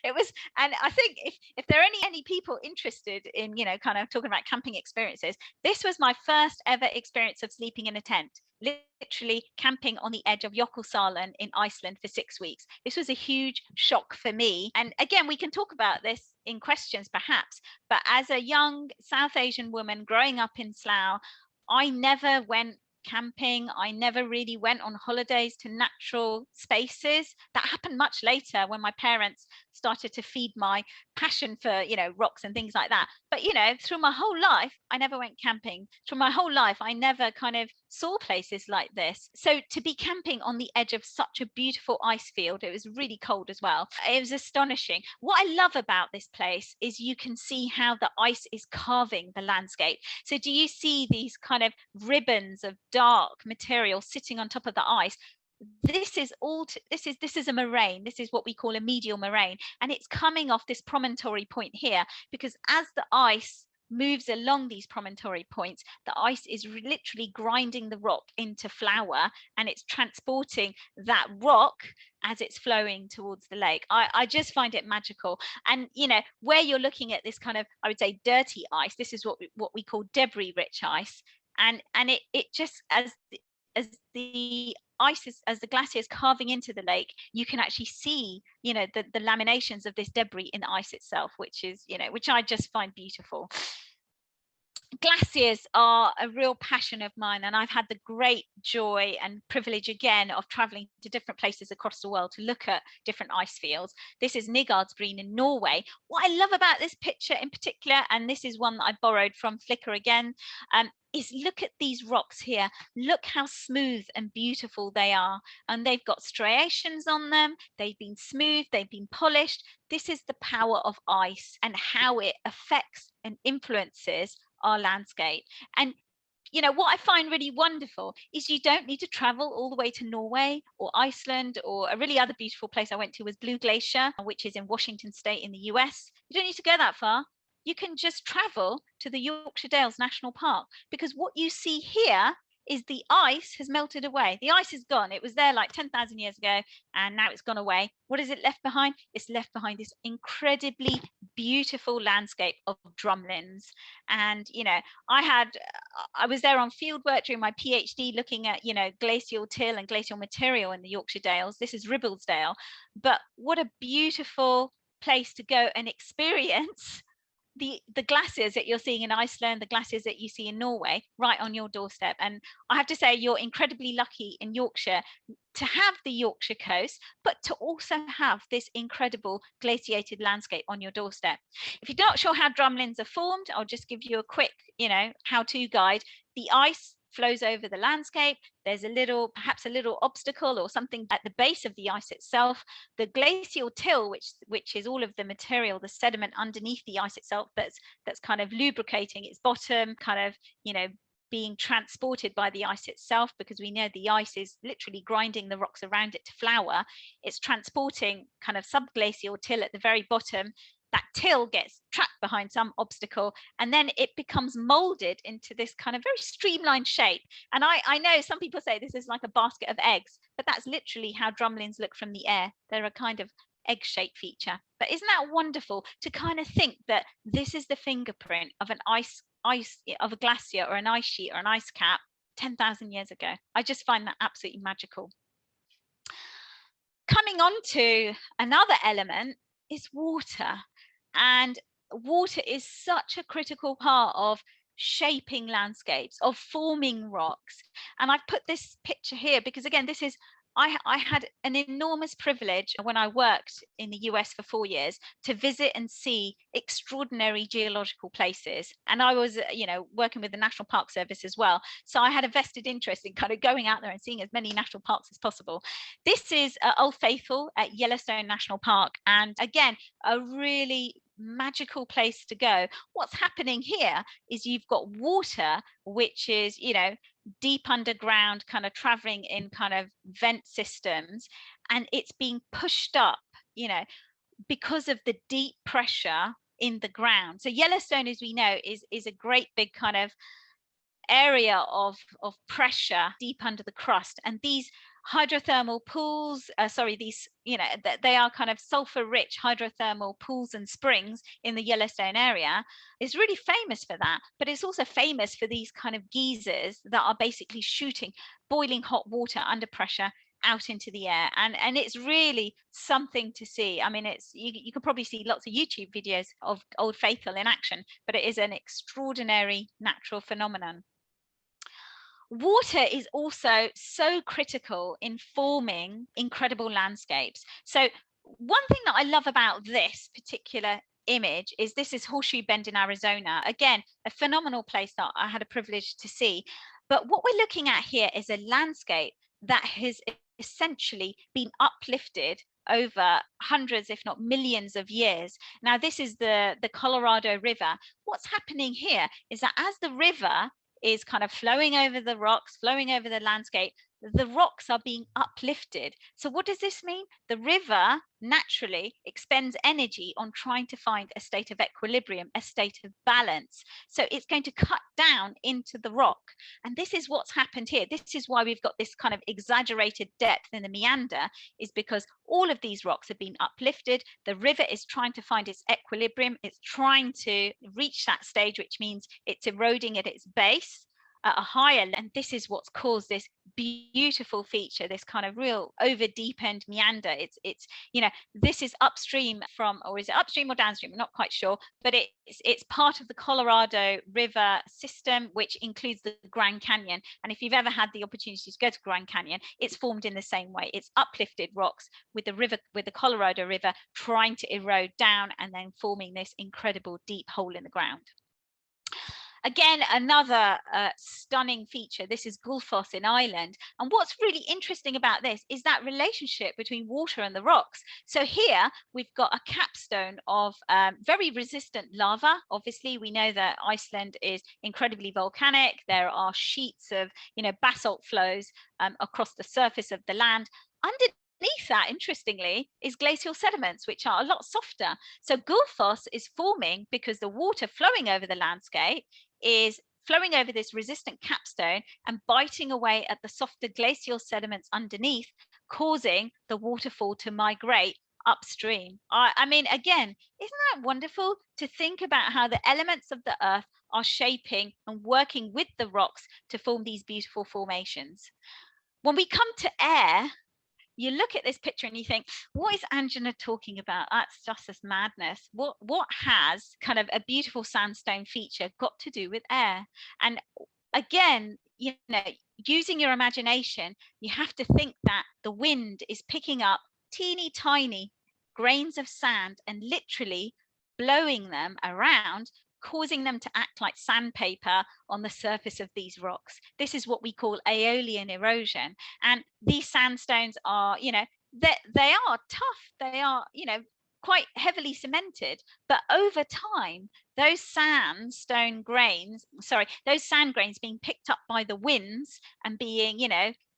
It was, and I think if there are any people interested in, you know, kind of talking about camping experiences, this was my first ever experience of sleeping in a tent, literally camping on the edge of Jökulsárlón in Iceland for 6 weeks. This was a huge shock for me. And again, we can talk about this in questions perhaps, but as a young South Asian woman growing up in Slough, I never went camping. I never really went on holidays to natural spaces. That happened much later when my parents started to feed my passion for, you know, rocks and things like that. But, you know, through my whole life, I never went camping. Through my whole life, I never kind of saw places like this. So to be camping on the edge of such a beautiful ice field, it was really cold as well. It was astonishing. What I love about this place is you can see how the ice is carving the landscape. So do you see these kind of ribbons of dark material sitting on top of the ice? This is a moraine. This is what we call a medial moraine, and it's coming off this promontory point here, because as the ice moves along these promontory points, the ice is literally grinding the rock into flour, and it's transporting that rock as it's flowing towards the lake. I just find it magical. And you know, where you're looking at this kind of, I would say, dirty ice, this is what we call debris rich ice, and it just, as the ice is, as the glacier is carving into the lake, you can actually see, you know, the laminations of this debris in the ice itself, which is, you know, which I just find beautiful. Glaciers are a real passion of mine, and I've had the great joy and privilege again of traveling to different places across the world to look at different ice fields. This is Nygårdsbreen in Norway. What I love about this picture in particular, and this is one that I borrowed from Flickr again, is look at these rocks here. Look how smooth and beautiful they are, and they've got striations on them. They've been smooth, they've been polished. This is the power of ice and how it affects and influences our landscape. And you know what I find really wonderful is you don't need to travel all the way to Norway or Iceland, or a really other beautiful place I went to was Blue Glacier, which is in Washington State in the US. You don't need to go that far. You can just travel to the Yorkshire Dales National Park, because what you see here is the ice has melted away. The ice is gone. It was there like 10,000 years ago, and now it's gone away. What is it left behind? It's left behind this incredibly beautiful landscape of drumlins. And, you know, I was there on field work during my PhD looking at, you know, glacial till and glacial material in the Yorkshire Dales. This is Ribblesdale. But what a beautiful place to go and experience the glaciers that you're seeing in Iceland, the glaciers that you see in Norway, right on your doorstep. And I have to say, you're incredibly lucky in Yorkshire to have the Yorkshire coast, but to also have this incredible glaciated landscape on your doorstep. If you're not sure how drumlins are formed, I'll just give you a quick, you know, how-to guide. The ice flows over the landscape. There's perhaps a little obstacle or something at the base of the ice itself. The glacial till, which is all of the material, the sediment underneath the ice itself, that's kind of lubricating its bottom, kind of, being transported by the ice itself, because we know the ice is literally grinding the rocks around it to flour. It's transporting kind of subglacial till at the very bottom. That till gets trapped behind some obstacle, and then it becomes molded into this kind of very streamlined shape. And I know some people say this is like a basket of eggs, but that's literally how drumlins look from the air. They're a kind of egg-shaped feature. But isn't that wonderful to kind of think that this is the fingerprint of an ice of a glacier or an ice sheet or an ice cap 10,000 years ago? I just find that absolutely magical. Coming on to another element is water. And water is such a critical part of shaping landscapes, of forming rocks. And I've put this picture here because, again, this is, I had an enormous privilege when I worked in the US for 4 years to visit and see extraordinary geological places. And I was, working with the National Park Service as well. So I had a vested interest in kind of going out there and seeing as many national parks as possible. This is Old Faithful at Yellowstone National Park. And again, a really magical place to go. What's happening here is you've got water, which is, deep underground, kind of traveling in kind of vent systems, and it's being pushed up, because of the deep pressure in the ground. So Yellowstone, as we know, is a great big kind of area of pressure deep under the crust, and these hydrothermal pools, they are kind of sulfur rich hydrothermal pools and springs in the Yellowstone area, is really famous for that. But it's also famous for these kind of geysers that are basically shooting boiling hot water under pressure out into the air, and it's really something to see. I mean, it's you can probably see lots of YouTube videos of Old Faithful in action, but it is an extraordinary natural phenomenon. Water is also so critical in forming incredible landscapes. So one thing that I love about this particular image is this is Horseshoe Bend in Arizona. Again, a phenomenal place that I had a privilege to see. But what we're looking at here is a landscape that has essentially been uplifted over hundreds, if not millions of years. Now, this is the Colorado River. What's happening here is that as the river is kind of flowing over the rocks, flowing over the landscape, the rocks are being uplifted. So what does this mean? The river naturally expends energy on trying to find a state of equilibrium, a state of balance. So it's going to cut down into the rock. And this is what's happened here. This is why we've got this kind of exaggerated depth in the meander, is because all of these rocks have been uplifted. The river is trying to find its equilibrium. It's trying to reach that stage, which means it's eroding at its base at a higher level. And this is what's caused this beautiful feature, this kind of real over deep end meander. It's this is upstream from, or is it upstream or downstream? I'm not quite sure, but it's part of the Colorado River system, which includes the Grand Canyon. And if you've ever had the opportunity to go to Grand Canyon, it's formed in the same way. It's uplifted rocks with the Colorado River trying to erode down and then forming this incredible deep hole in the ground. Again, another stunning feature. This is Gullfoss in Ireland. And what's really interesting about this is that relationship between water and the rocks. So here we've got a capstone of very resistant lava. Obviously, we know that Iceland is incredibly volcanic. There are sheets of basalt flows across the surface of the land. Underneath that, interestingly, is glacial sediments, which are a lot softer. So Gullfoss is forming because the water flowing over the landscape is flowing over this resistant capstone and biting away at the softer glacial sediments underneath, causing the waterfall to migrate upstream. I mean, again, isn't that wonderful to think about how the elements of the earth are shaping and working with the rocks to form these beautiful formations? When we come to air, you look at this picture and you think, what is Anjana talking about? That's just this madness. What has kind of a beautiful sandstone feature got to do with air? And again, using your imagination, you have to think that the wind is picking up teeny tiny grains of sand and literally blowing them around causing them to act like sandpaper on the surface of these rocks. This is what we call aeolian erosion. And these sandstones are, they are tough. They are, quite heavily cemented, but over time, those sand grains being picked up by the winds and being,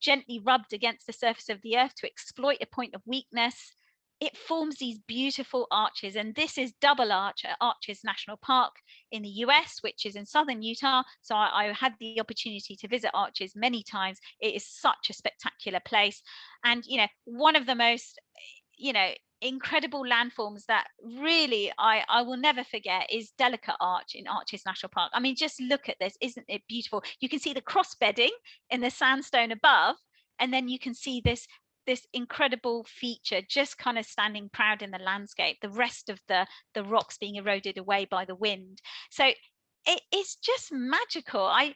gently rubbed against the surface of the earth to exploit a point of weakness, it forms these beautiful arches. And this is Double Arch at Arches National Park in the US, which is in southern Utah. So I had the opportunity to visit Arches many times. It is such a spectacular place. And, one of the most, incredible landforms that really I will never forget is Delicate Arch in Arches National Park. I mean, just look at this. Isn't it beautiful? You can see the cross bedding in the sandstone above, and then you can see this incredible feature just kind of standing proud in the landscape, the rest of the rocks being eroded away by the wind. So it is just magical. And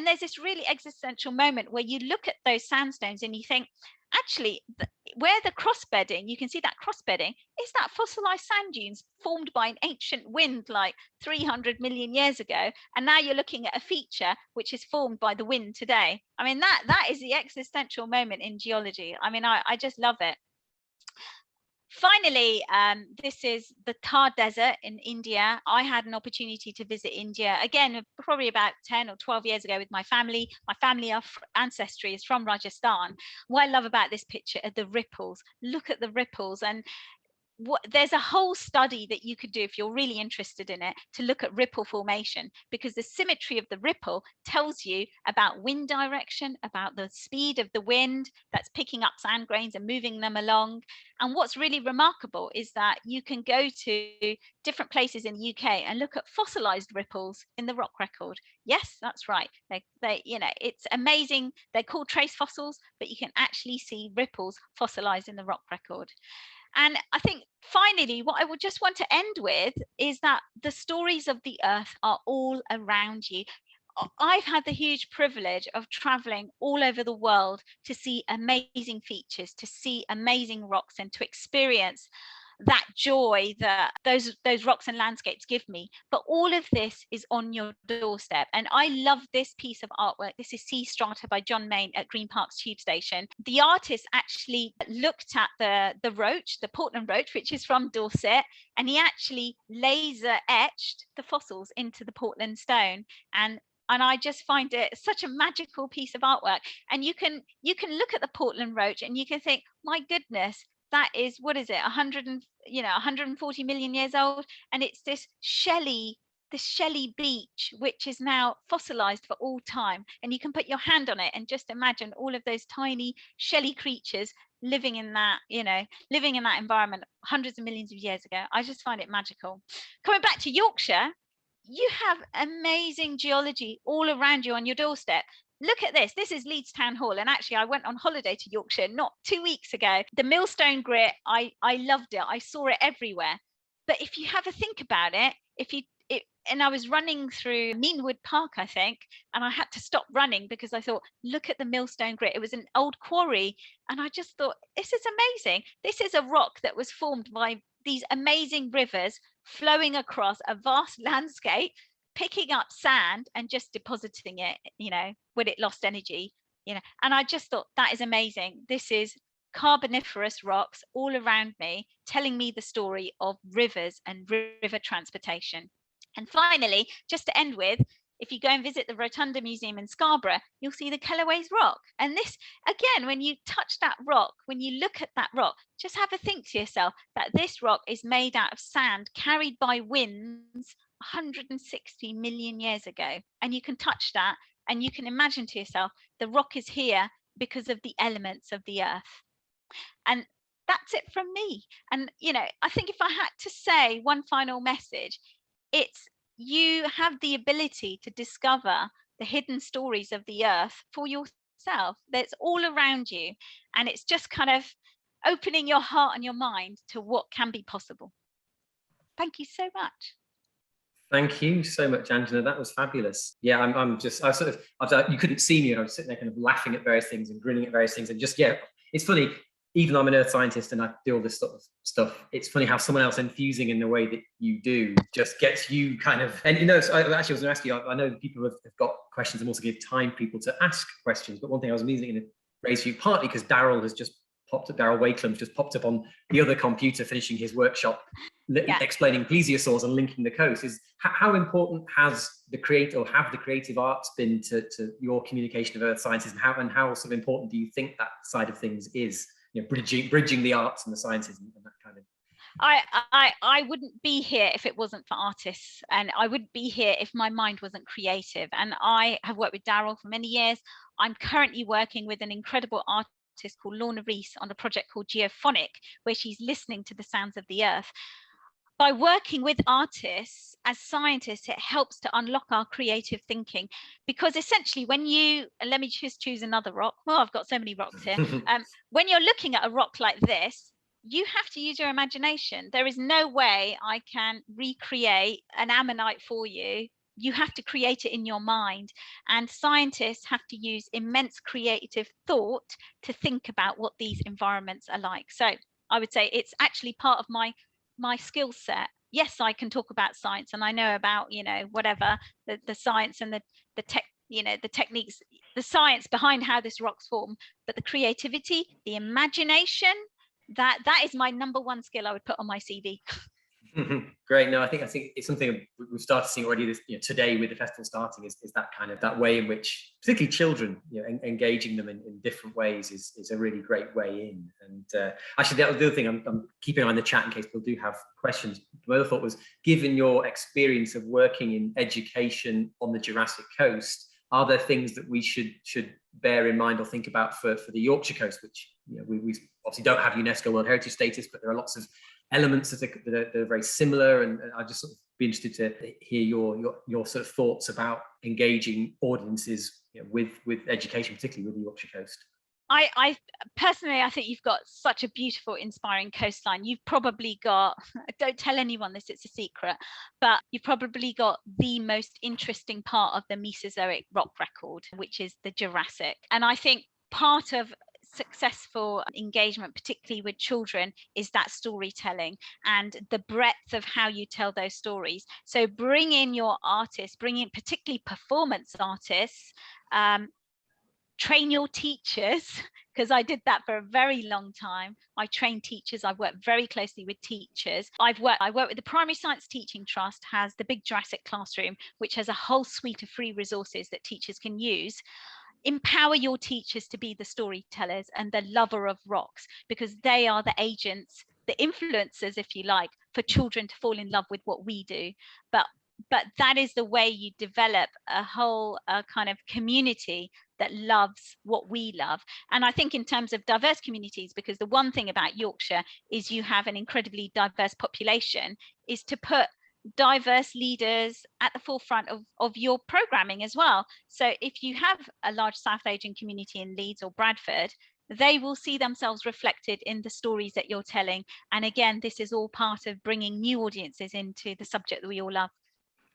there's this really existential moment where you look at those sandstones and you think, actually, where the cross bedding, you can see that cross bedding, is that fossilized sand dunes formed by an ancient wind like 300 million years ago. And now you're looking at a feature which is formed by the wind today. I mean, that is the existential moment in geology. I mean, I just love it. Finally, this is the Thar Desert in India. I had an opportunity to visit India, again, probably about 10 or 12 years ago with my family. My family, our ancestry is from Rajasthan. What I love about this picture are the ripples. Look at the ripples. And there's a whole study that you could do if you're really interested in it, to look at ripple formation, because the symmetry of the ripple tells you about wind direction, about the speed of the wind that's picking up sand grains and moving them along. And what's really remarkable is that you can go to different places in the UK and look at fossilized ripples in the rock record. Yes, that's right. It's amazing. They're called trace fossils, but you can actually see ripples fossilized in the rock record. And I think finally, what I would just want to end with is that the stories of the earth are all around you. I've had the huge privilege of traveling all over the world to see amazing features, to see amazing rocks, and to experience that joy that those rocks and landscapes give me. But all of this is on your doorstep. And I love this piece of artwork. This is Sea Strata by John Mayne at Green Park's Tube Station. The artist actually looked at the roach, the Portland roach, which is from Dorset, and he actually laser etched the fossils into the Portland stone. And I just find it such a magical piece of artwork. And you can look at the Portland roach and you can think, my goodness, that is, what is it, 140 million years old, and it's this shelly beach which is now fossilized for all time. And you can put your hand on it and just imagine all of those tiny shelly creatures living in that environment hundreds of millions of years ago. I just find it magical. Coming back to Yorkshire, you have amazing geology all around you on your doorstep. Look at this. This is Leeds Town Hall. And actually, I went on holiday to Yorkshire not 2 weeks ago. The Millstone Grit, I loved it. I saw it everywhere. But if you have a think about it, and I was running through Meanwood Park, I think, and I had to stop running because I thought, look at the Millstone Grit. It was an old quarry. And I just thought, this is amazing. This is a rock that was formed by these amazing rivers flowing across a vast landscape, picking up sand and just depositing it, when it lost energy, and I just thought, that is amazing. This is carboniferous rocks all around me, telling me the story of rivers and river transportation. And finally, just to end with, if you go and visit the Rotunda Museum in Scarborough, you'll see the Kellaways Rock. And this, again, when you touch that rock, when you look at that rock, just have a think to yourself that this rock is made out of sand carried by winds 160 million years ago. And you can touch that and you can imagine to yourself, the rock is here because of the elements of the earth. And that's it from me. And, I think if I had to say one final message, it's, you have the ability to discover the hidden stories of the earth for yourself. That's all around you. And it's just kind of opening your heart and your mind to what can be possible. Thank you so much. Thank you so much, Anjana. That was fabulous. Yeah, you couldn't see me, and I was sitting there kind of laughing at various things and grinning at various things. And just, yeah, it's funny. even though I'm an earth scientist and I do all this sort of stuff, it's funny how someone else infusing in the way that you do just gets you kind of, and so I actually was going to ask you, I know people have got questions and also give time for people to ask questions, but one thing I was immediately going to raise for you, partly because Daryl Wakelam's just popped up on the other computer finishing his workshop, explaining plesiosaurs and linking the coast, is how important has the creative arts been to your communication of earth sciences, and how sort of important do you think that side of things is? Bridging the arts and the sciences and that kind of. I wouldn't be here if it wasn't for artists, and I wouldn't be here if my mind wasn't creative. And I have worked with Daryl for many years. I'm currently working with an incredible artist called Lorna Reese on a project called Geophonic, where she's listening to the sounds of the earth. By working with artists as scientists, it helps to unlock our creative thinking, because essentially let me just choose another rock. Well, I've got so many rocks here. When you're looking at a rock like this, you have to use your imagination. There is no way I can recreate an ammonite for you. You have to create it in your mind. And scientists have to use immense creative thought to think about what these environments are like. So I would say it's actually part of my skill set. Yes, I can talk about science, and I know about, whatever the science and the tech, the techniques, the science behind how this rock's form, but the creativity, the imagination, that is my number one skill I would put on my CV. Great. No, I think it's something we've started seeing already this, today with the festival starting, is that kind of that way in which particularly children, engaging them in different ways is a really great way in. And actually, the other thing, I'm keeping an eye on the chat in case people do have questions. My other thought was, given your experience of working in education on the Jurassic Coast, are there things that we should bear in mind or think about for the Yorkshire coast, which we obviously don't have UNESCO World Heritage status, but there are lots of elements that are very similar, and I'd just sort of be interested to hear your sort of thoughts about engaging audiences with education, particularly with the Yorkshire coast. I personally, I think you've got such a beautiful, inspiring coastline. You've probably got, don't tell anyone this, it's a secret, but you've probably got the most interesting part of the Mesozoic rock record, which is the Jurassic. And I think part of successful engagement, particularly with children, is that storytelling and the breadth of how you tell those stories. So bring in your artists, bring in particularly performance artists, train your teachers, because I did that for a very long time. I trained teachers. I've worked very closely with teachers. I work with the Primary Science Teaching Trust, has the Big Jurassic Classroom, which has a whole suite of free resources that teachers can use. Empower your teachers to be the storytellers and the lover of rocks, because they are the agents, the influencers, if you like, for children to fall in love with what we do. But that is the way you develop a whole kind of community that loves what we love. And I think in terms of diverse communities, because the one thing about Yorkshire is you have an incredibly diverse population, is to put diverse leaders at the forefront of your programming as well. So if you have a large South Asian community in Leeds or Bradford, they will see themselves reflected in the stories that you're telling. And again, this is all part of bringing new audiences into the subject that we all love.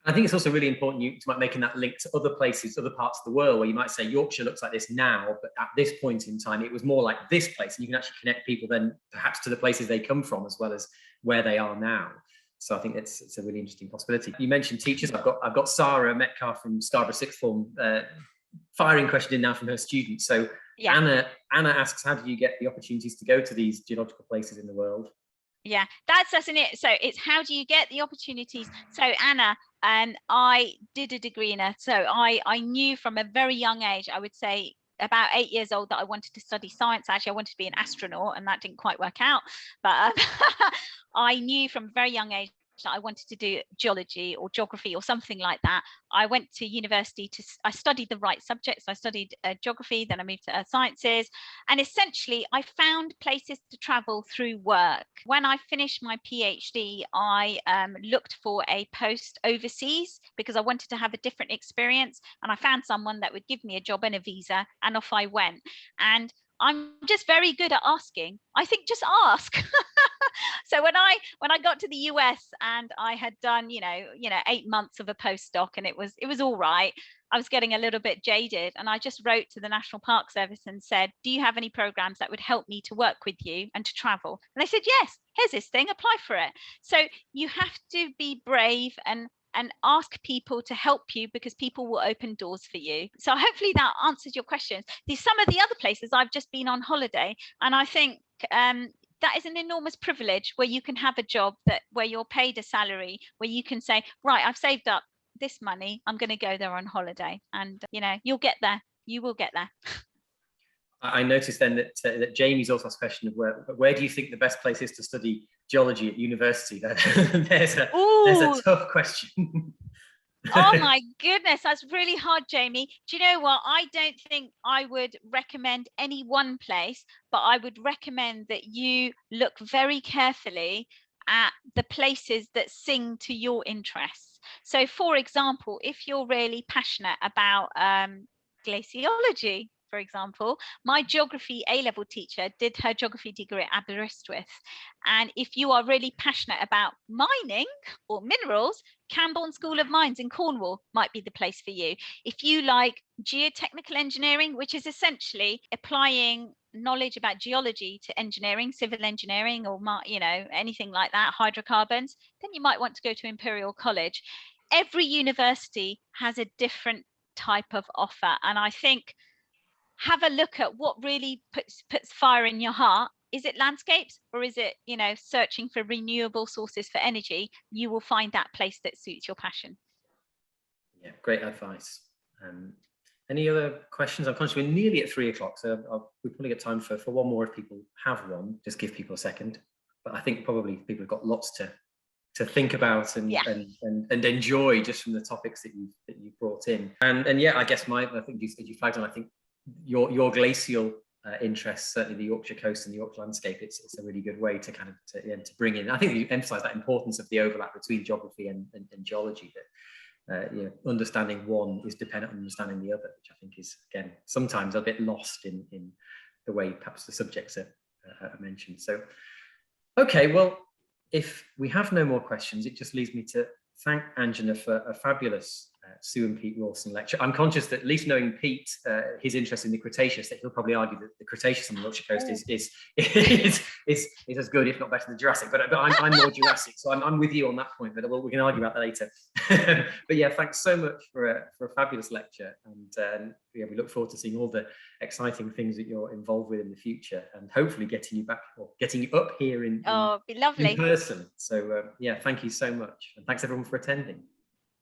I think it's also really important to making that link to other places, other parts of the world, where you might say Yorkshire looks like this now, but at this point in time, it was more like this place. And you can actually connect people then perhaps to the places they come from as well as where they are now. So I think it's a really interesting possibility. You mentioned teachers. I've got Sarah Metcalf from Scarborough Sixth Form firing question in now from her students. So yeah. Anna asks, how do you get the opportunities to go to these geological places in the world? Yeah, that's it. So it's how do you get the opportunities? So Anna, and I did a degree in Earth. So I knew from a very young age, I would say about 8 years old, that I wanted to study science. Actually, I wanted to be an astronaut, and that didn't quite work out. But I knew from a very young age that I wanted to do geology or geography or something like that. I went to university I studied the right subjects. I studied geography, then I moved to earth sciences, and essentially I found places to travel through work. When I finished my PhD, I looked for a post overseas because I wanted to have a different experience, and I found someone that would give me a job and a visa, and off I went. And I'm just very good at asking. I think just ask. So when I got to the US and I had done, 8 months of a postdoc, and it was all right, I was getting a little bit jaded, and I just wrote to the National Park Service and said, do you have any programs that would help me to work with you and to travel? And they said, yes, here's this thing, apply for it. So you have to be brave and ask people to help you, because people will open doors for you. So hopefully that answers your questions. There's some of the other places I've just been on holiday, and I think that is an enormous privilege, where you can have a job where you're paid a salary, where you can say, right, I've saved up this money, I'm going to go there on holiday, and you'll get there. You will get there. I noticed then that Jamie's also asked a question of where do you think the best place is to study geology at university? There's a tough question. Oh my goodness, that's really hard, Jamie. Do you know what? I don't think I would recommend any one place, but I would recommend that you look very carefully at the places that sing to your interests. So, for example, if you're really passionate about glaciology, for example, my geography A-level teacher did her geography degree at Aberystwyth. And if you are really passionate about mining or minerals, Camborne School of Mines in Cornwall might be the place for you. If you like geotechnical engineering, which is essentially applying knowledge about geology to engineering, civil engineering, or anything like that, hydrocarbons, then you might want to go to Imperial College. Every university has a different type of offer, and I think have a look at what really puts fire in your heart. Is it landscapes, or is it searching for renewable sources for energy? You will find that place that suits your passion. Yeah, great advice. Any other questions? I'm conscious we're nearly at 3 o'clock, so we've probably got time for one more if people have one. Just give people a second. But I think probably people have got lots to think about and enjoy just from the topics that you brought in. And yeah, I guess I think you flagged on. I think your glacial interests, certainly the Yorkshire coast and the Yorkshire landscape, it's a really good way to kind of to bring in. I think you emphasise that importance of the overlap between geography and geology. That understanding one is dependent on understanding the other, which I think is, again, sometimes a bit lost in the way perhaps the subjects are mentioned. So, okay, well, if we have no more questions, it just leaves me to thank Anjana for a fabulous Sue and Pete Rawson lecture. I'm conscious that, at least knowing Pete, his interest in the Cretaceous, that he'll probably argue that the Cretaceous on the Yorkshire coast is as good, if not better, than Jurassic. But I'm more Jurassic, so I'm with you on that point. But we can argue about that later. But yeah, thanks so much for a fabulous lecture, and we look forward to seeing all the exciting things that you're involved with in the future, and hopefully getting you up here in be lovely in person. So yeah, thank you so much, and thanks everyone for attending.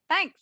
Thanks.